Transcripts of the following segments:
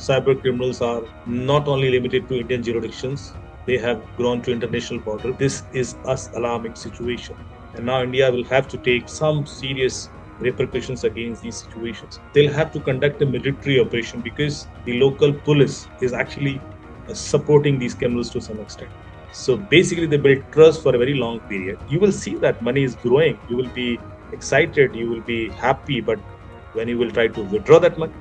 cyber criminals are not only limited to Indian jurisdictions, they have grown to international border. This is us alarming situation. And now India will have to take some serious repercussions against these situations. They'll have to conduct a military operation because the local police is actually supporting these criminals to some extent. So basically, they build trust for a very long period. You will see that money is growing. You will be excited. You will be happy. But when you will try to withdraw that money,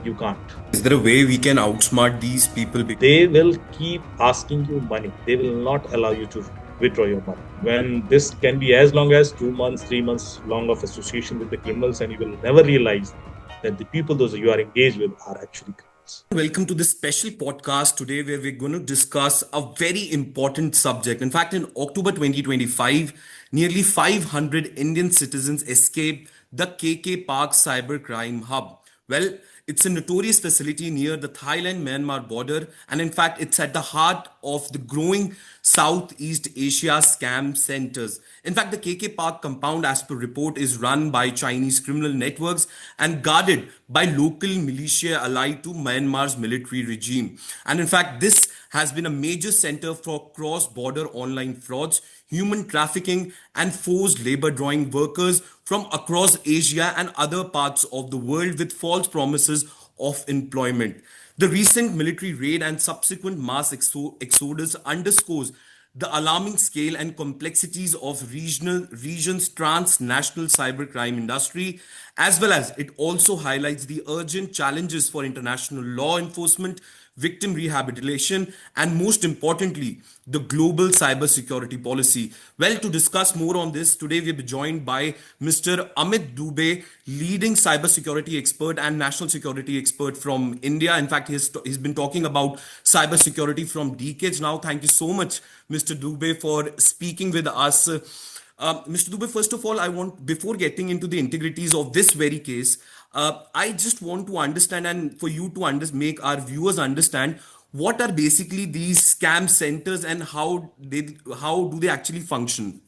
you can't. Is there a way we can outsmart these people? They will keep asking you money. They will not allow you to withdraw your money. When this can be as long as 2 months, 3 months long of association with the criminals, and you will never realize that the people those you are engaged with are actually criminals. Welcome to this special podcast today where we're going to discuss a very important subject. In fact, in October 2025, nearly 500 Indian citizens escaped the KK Park cybercrime hub. Well, it's a notorious facility near the Thailand-Myanmar border, and in fact, it's at the heart of the growing Southeast Asia scam centers. In fact, the KK Park compound, as per report, is run by Chinese criminal networks and guarded by local militia allied to Myanmar's military regime. And in fact, this has been a major center for cross-border online frauds, human trafficking, and forced labor, drawing workers from across Asia and other parts of the world with false promises of employment. The recent military raid and subsequent mass exodus underscores the alarming scale and complexities of region's transnational cybercrime industry, as well as it also highlights the urgent challenges for international law enforcement, victim rehabilitation, and most importantly, the global cybersecurity policy. Well, to discuss more on this, today we'll be joined by Mr. Amit Dubey, leading cybersecurity expert and national security expert from India. In fact, he's been talking about cybersecurity from decades now. Thank you so much, Mr. Dubey, for speaking with us. Mr. Dubey, first of all, before getting into the integrities of this very case, I just want to understand, and for you to make our viewers understand, what are basically these scam centers and how do they actually function?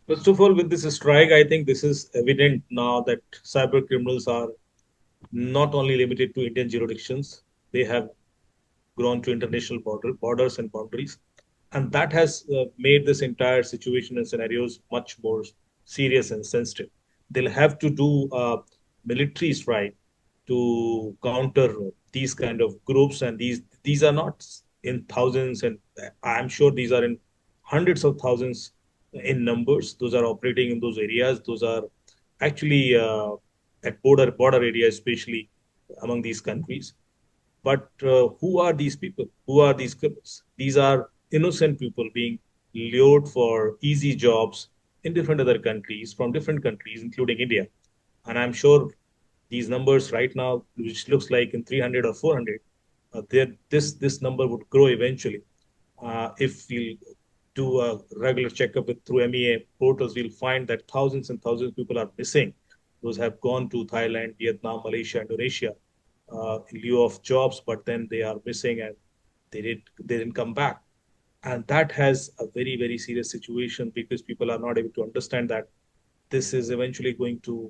First of all, with this strike, I think this is evident now that cyber criminals are not only limited to Indian jurisdictions, they have grown to international borders and boundaries. And that has made this entire situation and scenarios much more serious and sensitive. They'll have to do military strike to counter these kind of groups, and these are not in thousands, and I'm sure these are in hundreds of thousands in numbers. Those are operating in those areas. Those are actually at border areas, especially among these countries. But who are these people? Who are these criminals? These are innocent people being lured for easy jobs in different other countries, from different countries, including India. And I'm sure these numbers right now, which looks like in 300 or 400, this number would grow eventually. If we do a regular checkup through MEA portals, we'll find that thousands and thousands of people are missing. Those have gone to Thailand, Vietnam, Malaysia, Indonesia in lieu of jobs, but then they are missing and they didn't come back. And that has a very, very serious situation because people are not able to understand that this is eventually going to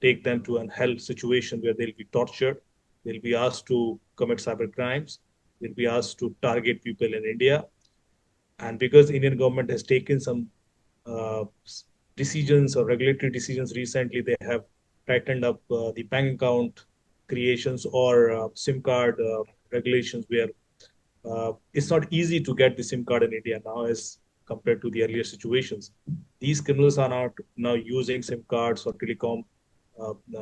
take them to a hell situation where they'll be tortured, they'll be asked to commit cyber crimes, they'll be asked to target people in India. And because the Indian government has taken some uh, decisions or regulatory decisions recently, they have tightened up the bank account creations or SIM card regulations where it's not easy to get the SIM card in India now as compared to the earlier situations. These criminals are not now using SIM cards or telecom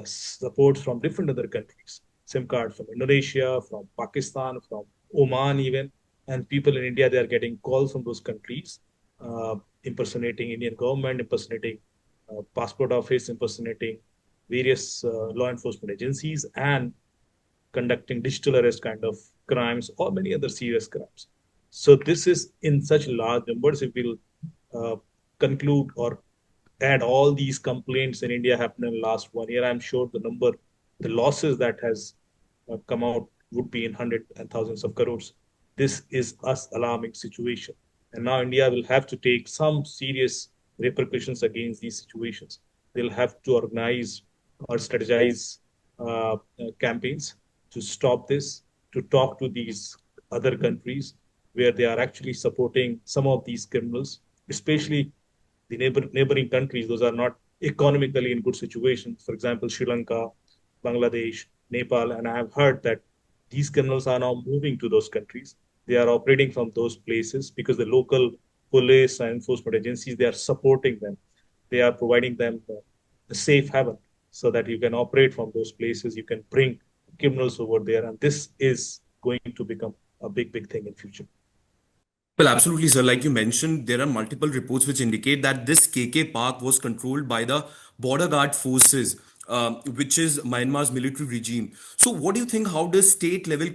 supports from different other countries. SIM cards from Indonesia, from Pakistan, from Oman even. And people in India, they are getting calls from those countries, impersonating Indian government, impersonating passport office, impersonating various law enforcement agencies, and conducting digital arrest kind of crimes or many other serious crimes. So this is in such large numbers. If we'll uh, conclude or add all these complaints in India happened in the last 1 year, I'm sure the losses that has come out would be in hundreds and thousands of crores. This is us alarming situation, and now India will have to take some serious repercussions against these situations. They'll have to organize or strategize campaigns to stop this, to talk to these other countries where they are actually supporting some of these criminals, especially the neighboring countries. Those are not economically in good situations. For example, Sri Lanka, Bangladesh, Nepal, and I have heard that these criminals are now moving to those countries. They are operating from those places because the local police and enforcement agencies, they are supporting them. They are providing them a safe haven so that you can operate from those places. You can bring criminals over there, and this is going to become a big thing in future. Well, absolutely, sir. Like you mentioned, there are multiple reports which indicate that this KK park was controlled by the border guard forces, which is Myanmar's military regime. So, what do you think? How does state level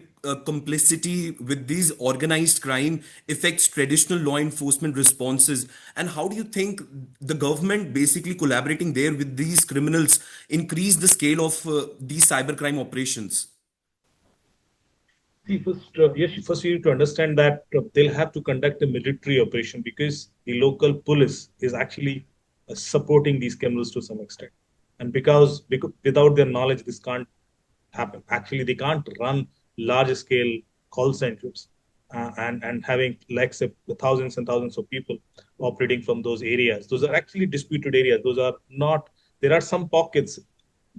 complicity with these organized crime affects traditional law enforcement responses? And how do you think the government basically collaborating there with these criminals increase the scale of these cybercrime operations? See, first you need to understand that they'll have to conduct a military operation because the local police is actually supporting these criminals to some extent. And because without their knowledge, this can't happen. Actually, they can't run large scale call centers and having like say thousands and thousands of people operating from those areas. Those are actually disputed areas. Those are not. There are some pockets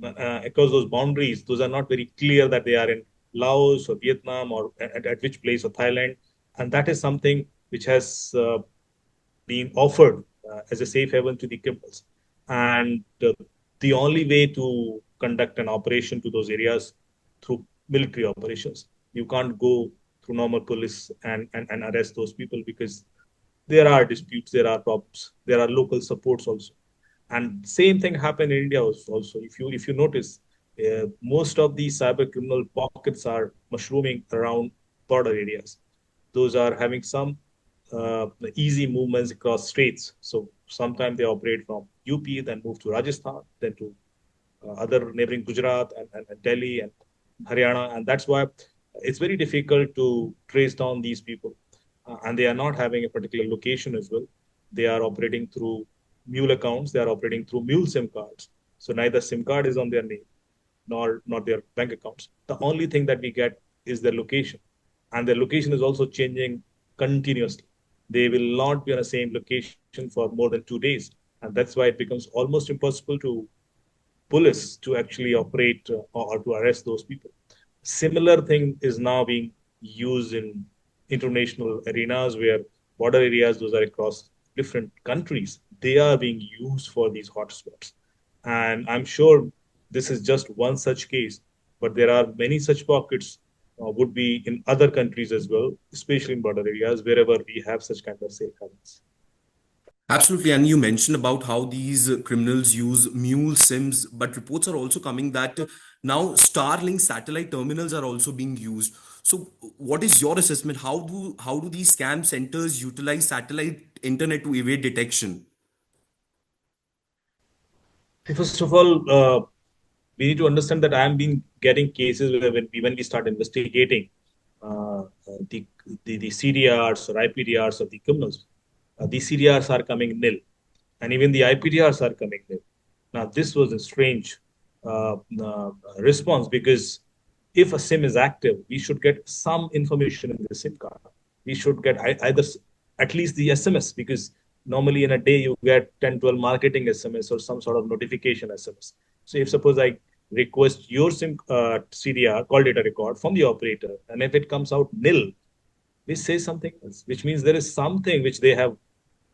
across those boundaries. Those are not very clear that they are in Laos or Vietnam or at which place or Thailand, and that is something which has been offered as a safe haven to the criminals. And the only way to conduct an operation to those areas through military operations. You can't go through normal police and arrest those people because there are disputes, there are problems, there are local supports also. And same thing happened in India also. If you notice, most of these cyber criminal pockets are mushrooming around border areas. Those are having some easy movements across states. So sometimes they operate from UP, then move to Rajasthan, then to other neighboring Gujarat and Delhi and Haryana. And that's why it's very difficult to trace down these people. And they are not having a particular location as well. They are operating through mule accounts. They are operating through mule SIM cards. So neither SIM card is on their name nor their bank accounts. The only thing that we get is their location. And their location is also changing continuously. They will not be on the same location for more than 2 days. And that's why it becomes almost impossible to police to actually operate or to arrest those people. Similar thing is now being used in international arenas where border areas, those are across different countries, they are being used for these hotspots. And I'm sure this is just one such case, but there are many such pockets would be in other countries as well, especially in border areas, wherever we have such kind of safe havens. Absolutely. And you mentioned about how these criminals use mule SIMs, but reports are also coming that now Starlink satellite terminals are also being used. So, what is your assessment? How do these scam centers utilize satellite internet to evade detection? First of all, we need to understand that I am been getting cases where when we start investigating uh, the, the CDRs or IPDRs of the criminals, the CDRs are coming nil, and even the IPDRs are coming nil. Now, this was a strange response because if a SIM is active, we should get some information in the SIM card. We should get either at least the SMS because normally in a day you get 10, 12 marketing SMS or some sort of notification SMS. So if suppose I request your SIM CDR, call data record from the operator, and if it comes out nil, we say something else, which means there is something which they have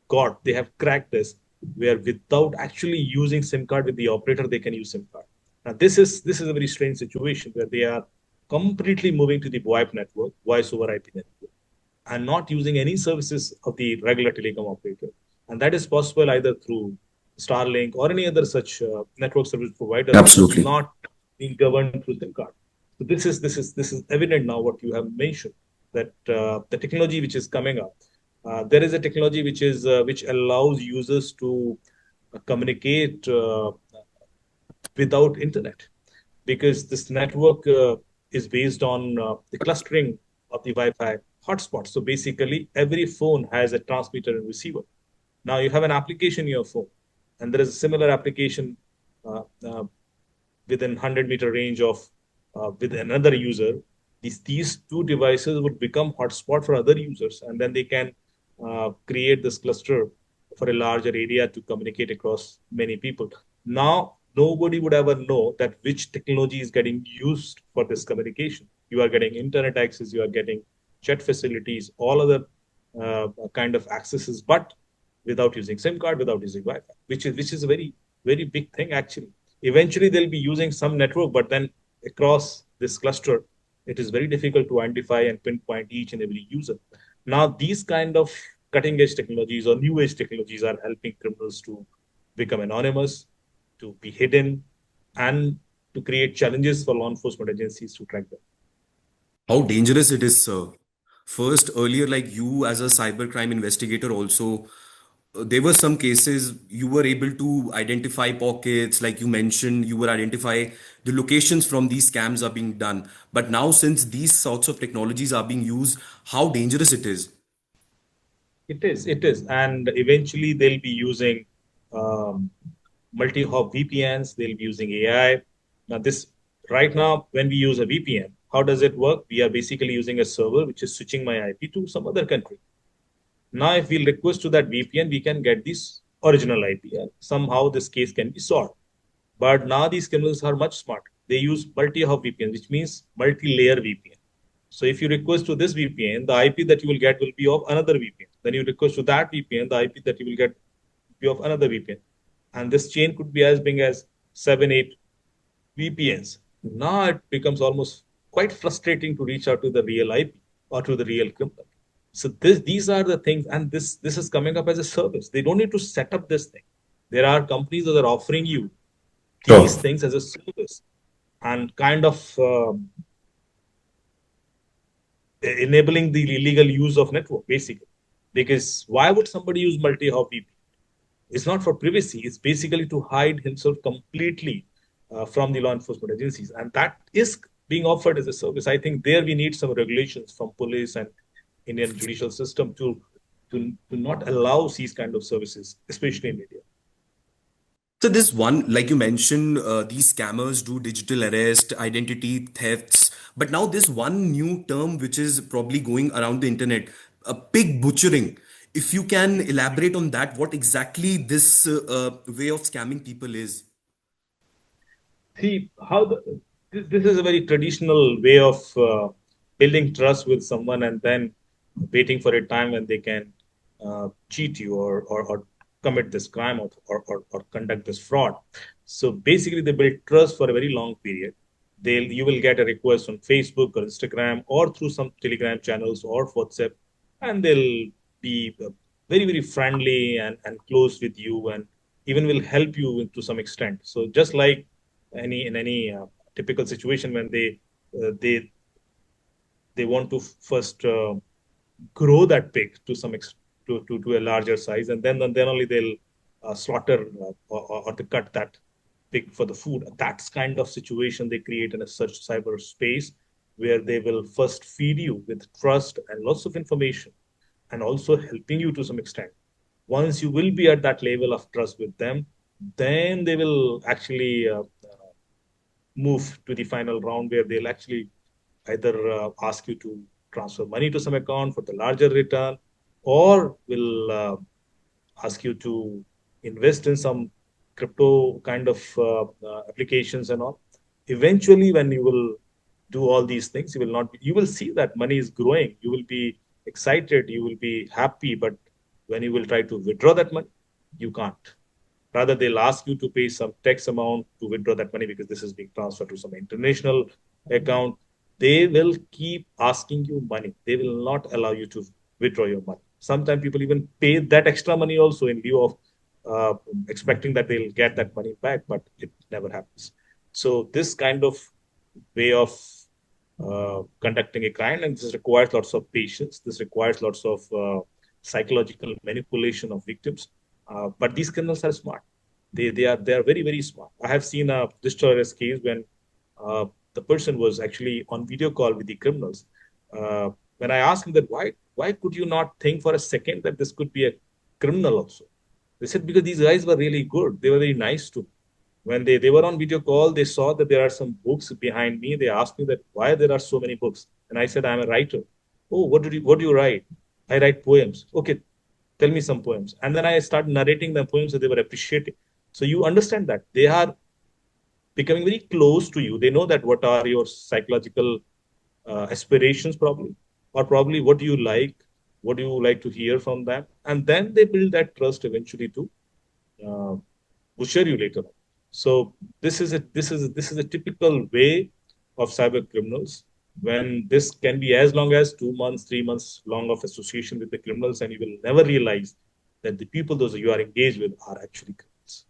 got, they have cracked this, where without actually using SIM card with the operator, they can use SIM card. Now, this is a very strange situation where they are completely moving to the VoIP network, voice over IP network, and not using any services of the regular telecom operator. And that is possible either through Starlink or any other such network service provider, which is Absolutely. not being governed through SIM card. So this is evident now what you have mentioned that the technology which is coming up, there is a technology which allows users to communicate without internet because this network is based on the clustering of the Wi-Fi hotspots. So basically, every phone has a transmitter and receiver. Now you have an application in your phone, and there is a similar application uh, uh, within 100-meter range of with another user, these two devices would become hotspot for other users, and then they can create this cluster for a larger area to communicate across many people. Now, nobody would ever know that which technology is getting used for this communication. You are getting internet access, you are getting chat facilities, all other kind of accesses, but without using SIM card, without using Wi-Fi, which is a very big thing actually. Eventually, they'll be using some network, but then across this cluster, it is very difficult to identify and pinpoint each and every user. Now, these kind of cutting edge technologies or new age technologies are helping criminals to become anonymous, to be hidden, and to create challenges for law enforcement agencies to track them. How dangerous it is, sir. First, earlier, like you as a cybercrime investigator, also, there were some cases you were able to identify pockets, like you mentioned, you were identify the locations from these scams are being done. But now, since these sorts of technologies are being used, how dangerous it is. It is, and eventually they'll be using um, multi-hop VPNs. They'll be using AI. Now, this right now, when we use a VPN, how does it work? We are basically using a server which is switching my IP to some other country. Now, if we request to that VPN, we can get this original IP, and somehow this case can be solved. But now these criminals are much smarter. They use multi-hop VPN, which means multi-layer VPN. So if you request to this VPN, the IP that you will get will be of another VPN. Then you request to that VPN, the IP that you will get will be of another VPN. And this chain could be as big as 7, 8 VPNs. Now it becomes almost quite frustrating to reach out to the real IP or to the real criminal. So these are the things, and this is coming up as a service. They don't need to set up this thing. There are companies that are offering you these Sure. things as a service and kind of enabling the illegal use of network, basically. Because why would somebody use multi-hop VPN? It's not for privacy. It's basically to hide himself completely from the law enforcement agencies, and that is being offered as a service. I think there we need some regulations from police and Indian judicial system to not allow these kind of services, especially in India. So this one, like you mentioned, these scammers do digital arrest, identity thefts. But now this one new term which is probably going around the internet, pig butchering. If you can elaborate on that, what exactly this way of scamming people is? See how this is a very traditional way of building trust with someone and then waiting for a time when they can cheat you or commit this crime or conduct this fraud. So basically, they build trust for a very long period. You will get a request on Facebook or Instagram or through some Telegram channels or WhatsApp, and they'll be very friendly and close with you and even will help you to some extent. So just like any typical situation when they want to first grow that pig to to a larger size, and then only they'll slaughter or to cut that pig for the food. That's kind of situation they create in a such cyber space where they will first feed you with trust and lots of information and also helping you to some extent. Once you will be at that level of trust with them, then they will actually move to the final round where they'll actually either ask you to transfer money to some account for the larger return or will ask you to invest in some crypto kind of applications and all. Eventually, when you will do all these things, you will see that money is growing. You will be excited, you will be happy, but when you will try to withdraw that money, you can't. Rather, they'll ask you to pay some tax amount to withdraw that money because this is being transferred to some international account. They will keep asking you money. They will not allow you to withdraw your money. Sometimes people even pay that extra money also in lieu of expecting that they'll get that money back, but it never happens. So this kind of way of conducting a crime, and this requires lots of patience. This requires lots of psychological manipulation of victims. But these criminals are smart. They are very smart. I have seen a discharge case when the person was actually on video call with the criminals. When I asked him that why could you not think for a second that this could be a criminal also? They said because these guys were really good. They were very nice to me. When they were on video call, they saw that there are some books behind me. They asked me that why there are so many books. And I said, I'm a writer. Oh, what do you write? I write poems. Okay, tell me some poems. And then I started narrating the poems that they were appreciating. So you understand that they are becoming very close to you. They know that what are your psychological aspirations, probably, or probably what do you like to hear from them, and then they build that trust eventually to uh, butcher you later on. So this is a typical way of cyber criminals. When this can be as long as 2 months, 3 months long of association with the criminals, and you will never realize that the people those you are engaged with are actually criminals.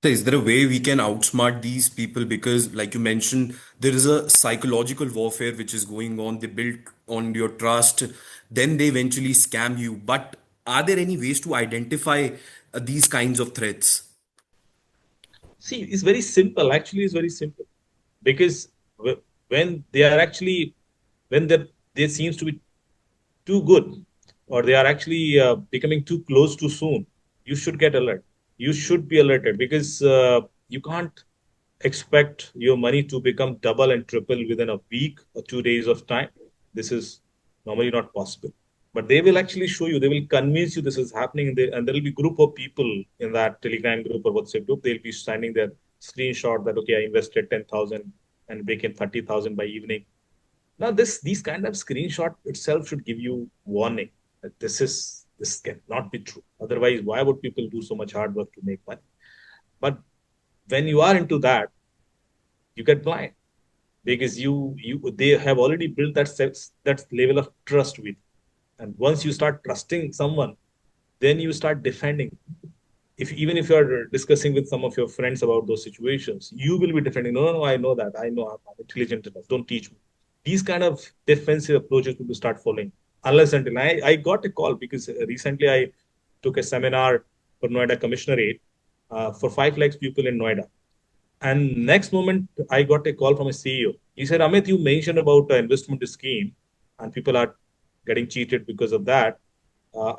So is there a way we can outsmart these people? Because, like you mentioned, there is a psychological warfare which is going on. They build on your trust, then they eventually scam you. But are there any ways to identify these kinds of threats? See, it's very simple. Actually, it's very simple because when they are actually when they seems to be too good, or they are actually becoming too close too soon, you should get alert. You should be alerted because you can't expect your money to become double and triple within a week or 2 days of time. This is normally not possible. But they will actually show you, they will convince you this is happening, and there will be group of people in that Telegram group or WhatsApp group. They'll be sending their screenshot that, okay, I invested 10,000 and making 30,000 by evening. Now, these kind of screenshot itself should give you warning that this cannot be true. Otherwise, why would people do so much hard work to make money? But when you are into that, you get blind because you they have already built that level of trust with you. And once you start trusting someone, then you start defending. If even if you're discussing with some of your friends about those situations, you will be defending. No, no, no, I know that. I know I'm intelligent enough. Don't teach me. These kind of defensive approaches will start following. Unless until I got a call because recently I took a seminar for Noida Commissionerate for 5 lakhs people in Noida. And next moment, I got a call from a CEO. He said, Amit, you mentioned about investment scheme and people are getting cheated because of that.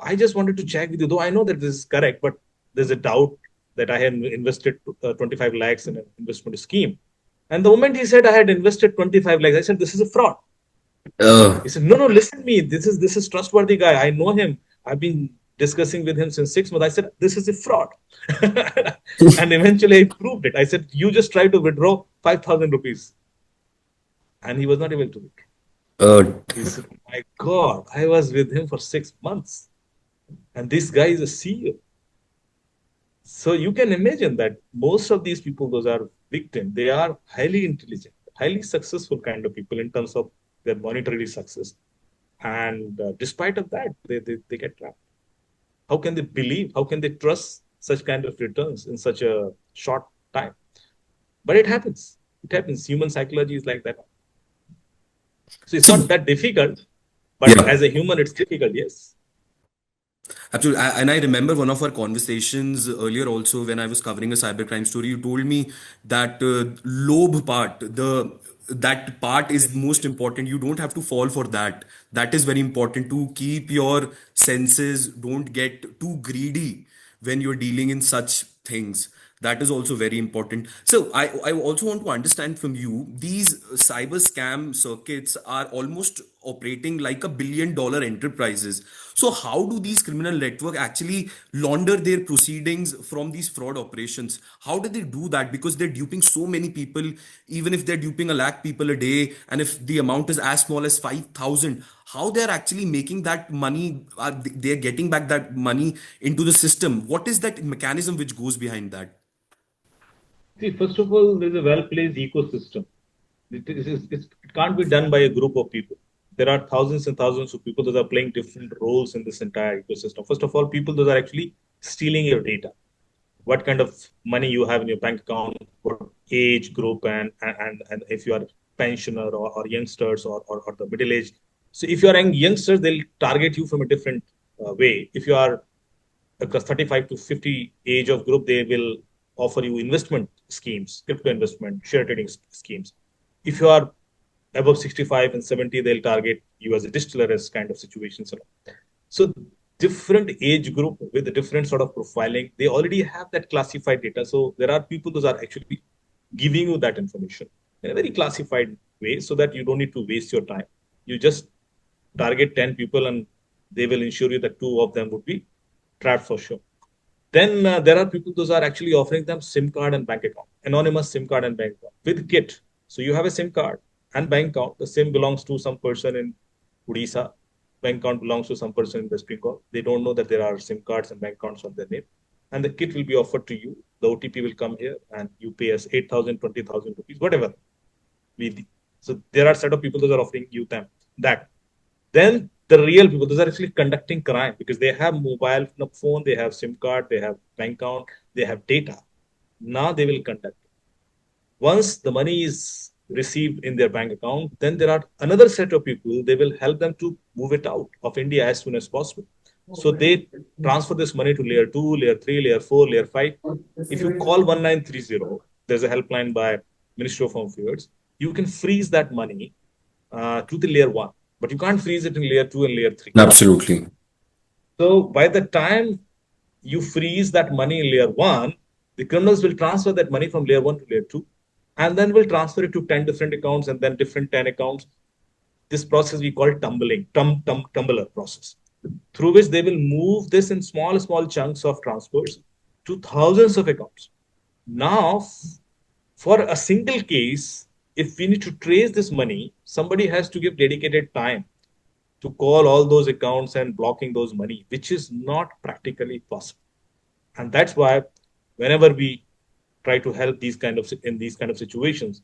I just wanted to check with you, though I know that this is correct, but there's a doubt that I had invested 25 lakhs in an investment scheme. And the moment he said I had invested 25 lakhs, I said, this is a fraud. Uh, He said, no, no, listen to me. This is trustworthy guy. I know him. I've been discussing with him since 6 months. I said, this is a fraud. And eventually I proved it. I said, you just try to withdraw 5,000 rupees. And he was not able to withdraw. uh, He said, my God, I was with him for 6 months. And this guy is a CEO. So you can imagine that most of these people, those are victims, they are highly intelligent, highly successful kind of people in terms of their monetary success. And despite of that, they get trapped. How can they believe? How can they trust such kind of returns in such a short time? But it happens. It happens. Human psychology is like that. So it's not so, that difficult, but yeah. as a human, it's difficult. Yes. Absolutely. And I remember one of our conversations earlier also when I was covering a cybercrime story. You told me that lobe part, that part is Yes. most important. You don't have to fall for that. That is very important to keep your senses. Don't get too greedy when you're dealing in such things. That is also very important. So I also want to understand from you, these cyber scam circuits are almost operating like $1 billion enterprises. So how do these criminal network actually launder their proceedings from these fraud operations? How do they do that? Because they're duping so many people, even if they're duping a lakh people a day, and if the amount is as small as 5,000, how they're actually making that money, they're getting back that money into the system. What is that mechanism which goes behind that? See, first of all, there's a well-placed ecosystem. It can't be done by a group of people. There are thousands and thousands of people that are playing different roles in this entire ecosystem. First of all, people that are actually stealing your data. What kind of money you have in your bank account, what age group, and if you are pensioner or youngsters or the middle age. So if you are youngsters, they'll target you from a different way. If you are across 35 to 50 age of group, they will offer you investment schemes, crypto investment, share trading schemes. If you are above 65 and 70, they'll target you as a distiller as kind of situations. So different age group with a different sort of profiling. They already have that classified data. So there are people those are actually giving you that information in a very classified way so that you don't need to waste your time. You just target 10 people and they will ensure you that two of them would be trapped for sure. Then there are people those are actually offering them SIM card and bank account, anonymous SIM card and bank account with kit. So you have a SIM card and bank account. The SIM belongs to some person in Odisha. Bank account belongs to some person in West Bengal. They don't know that there are SIM cards and bank accounts on their name. And the kit will be offered to you. The OTP will come here and you pay us 8,000, 20,000 rupees, whatever. So there are set of people that are offering you them that. Then the real people, those are actually conducting crime because they have mobile phone, they have SIM card, they have bank account, they have data. Now they will conduct. Once the money is received in their bank account, then there are another set of people, they will help them to move it out of India as soon as possible. So they transfer this money to layer 2, layer 3, layer 4, layer 5. If you call 1930, there's a helpline by Ministry of Home Affairs, you can freeze that money to the layer 1, but you can't freeze it in layer 2 and layer 3. Absolutely. So by the time you freeze that money in layer 1, the criminals will transfer that money from layer 1 to layer 2 and then will transfer it to 10 different accounts and then different 10 accounts. This process we call tumbler process, through which they will move this in small chunks of transfers to thousands of accounts. Now, for a single case, if we need to trace this money, somebody has to give dedicated time to call all those accounts and blocking those money, which is not practically possible. And that's why whenever we try to help these kind of situations,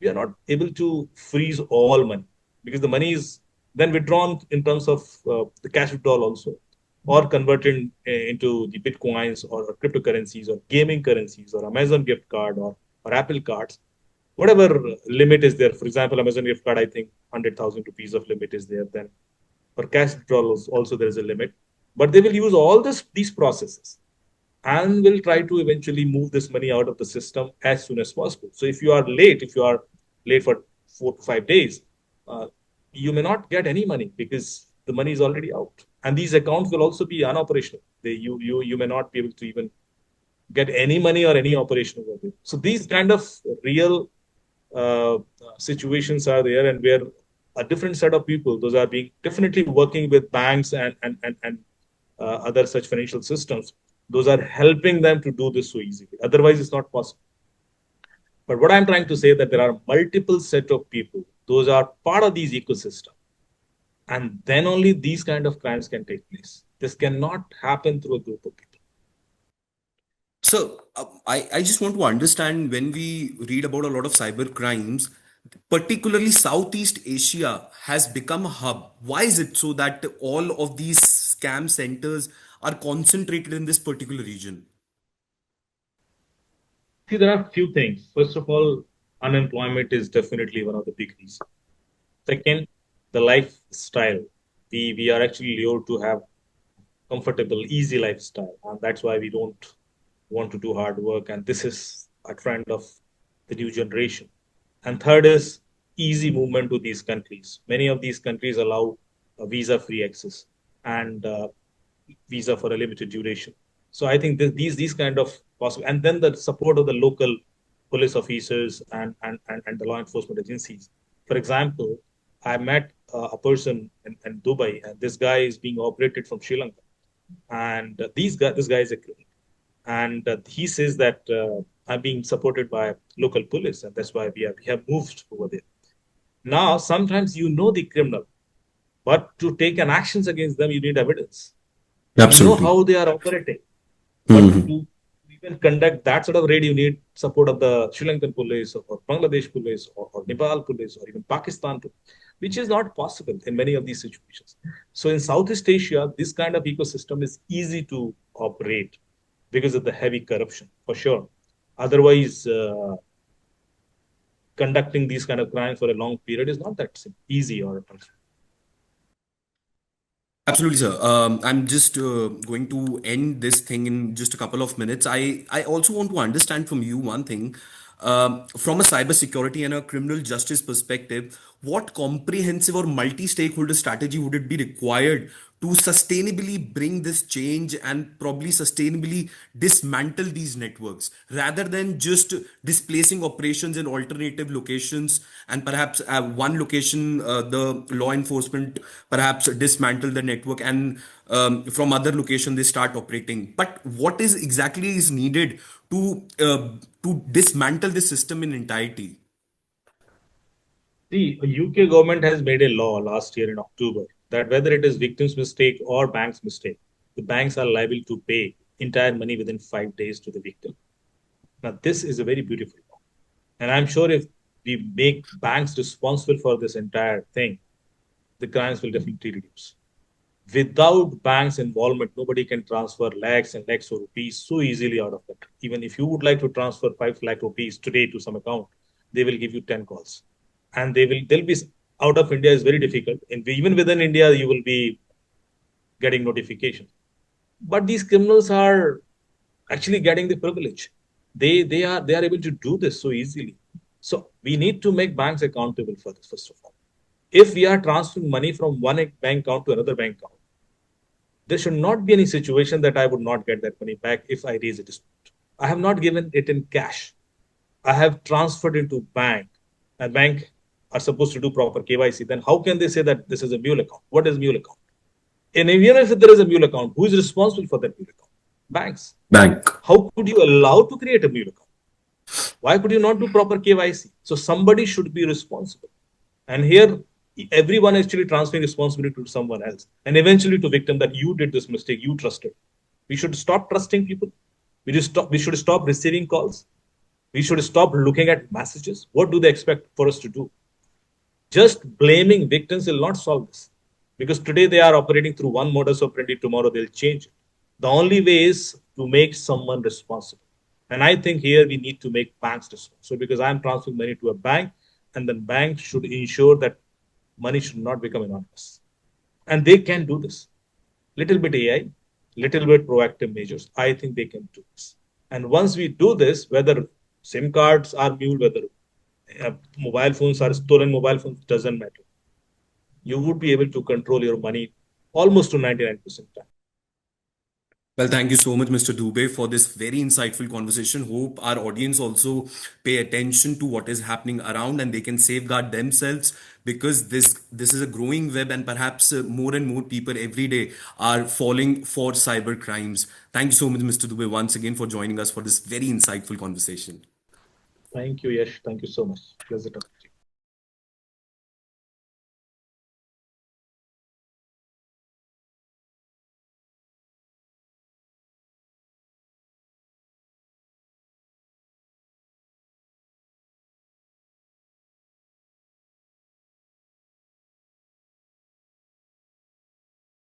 we are not able to freeze all money because the money is then withdrawn in terms of the cash withdrawal also, or converted into the bitcoins or cryptocurrencies or gaming currencies or Amazon gift card or Apple cards, whatever limit is there. For example, Amazon gift card, I think 100,000 rupees of limit is there. Then for cash withdrawals also there is a limit, but they will use all these processes and will try to eventually move this money out of the system as soon as possible. So if you are late for 4 to 5 days, uh, you may not get any money because the money is already out, and these accounts will also be unoperational. You may not be able to even get any money or any operation over there. So these kind of real uh, situations are there, and where a different set of people, those are being definitely working with banks and other such financial systems. Those are helping them to do this so easily. Otherwise, it's not possible. But what I'm trying to say that there are multiple set of people. Those are part of these ecosystem, and then only these kind of crimes can take place. This cannot happen through a group of people. So I just want to understand when we read about a lot of cyber crimes, particularly Southeast Asia has become a hub. Why is it so that all of these scam centers are concentrated in this particular region? See, there are few things. First of all, unemployment is definitely one of the big reasons. Second, the lifestyle. We are actually lured to have comfortable, easy lifestyle, and that's why we don't want to do hard work. And this is a trend of the new generation. And third is easy movement to these countries. Many of these countries allow a visa-free access and visa for a limited duration. So I think these kind of possible, and then the support of the local police officers and the law enforcement agencies. For example, I met a person in Dubai, and this guy is being operated from Sri Lanka, and this guy is a criminal, and he says that I'm being supported by local police, and that's why we have moved over there. Now, sometimes you know the criminal, but to take an actions against them, you need evidence. You know Absolutely. how they are operating, but Mhm. to even conduct that sort of raid, you need support of the Sri Lankan police or Bangladesh police or Nepal police or even Pakistan police, which is not possible in many of these situations. So in Southeast Asia, this kind of ecosystem is easy to operate because of the heavy corruption, for sure. Otherwise, conducting these kind of crimes for a long period is not that easy or Absolutely, sir. I'm just going to end this thing in just a couple of minutes. I also want to understand from you one thing. From a cybersecurity and a criminal justice perspective, what comprehensive or multi-stakeholder strategy would it be required to sustainably bring this change and probably sustainably dismantle these networks rather than just displacing operations in alternative locations, and perhaps one location the law enforcement perhaps dismantle the network, and from other location they start operating. But what is exactly is needed to dismantle the system in entirety? The UK government has made a law last year in October that whether it is victim's mistake or bank's mistake, the banks are liable to pay entire money within 5 days to the victim. Now, this is a very beautiful law. And I'm sure if we make banks responsible for this entire thing, the crimes will definitely reduce. Without banks' involvement, nobody can transfer lakhs and lakhs of rupees so easily out of country. Even if you would like to transfer 5 lakh rupees today to some account, they will give you 10 calls. And they'll be out of India is very difficult. And even within India, you will be getting notification. But these criminals are actually getting the privilege. They are able to do this so easily. So we need to make banks accountable for this, first of all. If we are transferring money from one bank account to another bank account, there should not be any situation that I would not get that money back if I raise a dispute. I have not given it in cash. I have transferred into bank, and bank are supposed to do proper KYC. Then how can they say that this is a mule account? What is mule account? And even if there is a mule account, who is responsible for that mule account? Banks. Bank. How could you allow to create a mule account? Why could you not do proper KYC? So somebody should be responsible. And here, everyone actually transferring responsibility to someone else, and eventually to victim that you did this mistake, you trusted. We should stop trusting people. We should stop receiving calls. We should stop looking at messages. What do they expect for us to do? Just blaming victims will not solve this. Because today they are operating through one modus operandi, tomorrow they'll change it. The only way is to make someone responsible. And I think here we need to make banks responsible. So because I'm transferring money to a bank, and then bank should ensure that money should not become anonymous. And they can do this. Little bit AI, little bit proactive measures. I think they can do this. And once we do this, whether SIM cards are mule, whether mobile phones are stolen, mobile phones doesn't matter. You would be able to control your money almost to 99% time. Well, thank you so much, Mr. Dubey, for this very insightful conversation. Hope our audience also pay attention to what is happening around and they can safeguard themselves, because this is a growing web, and perhaps more and more people every day are falling for cyber crimes. Thank you so much, Mr. Dubey, once again for joining us for this very insightful conversation. Thank you, Yash. Thank you so much. Pleasure.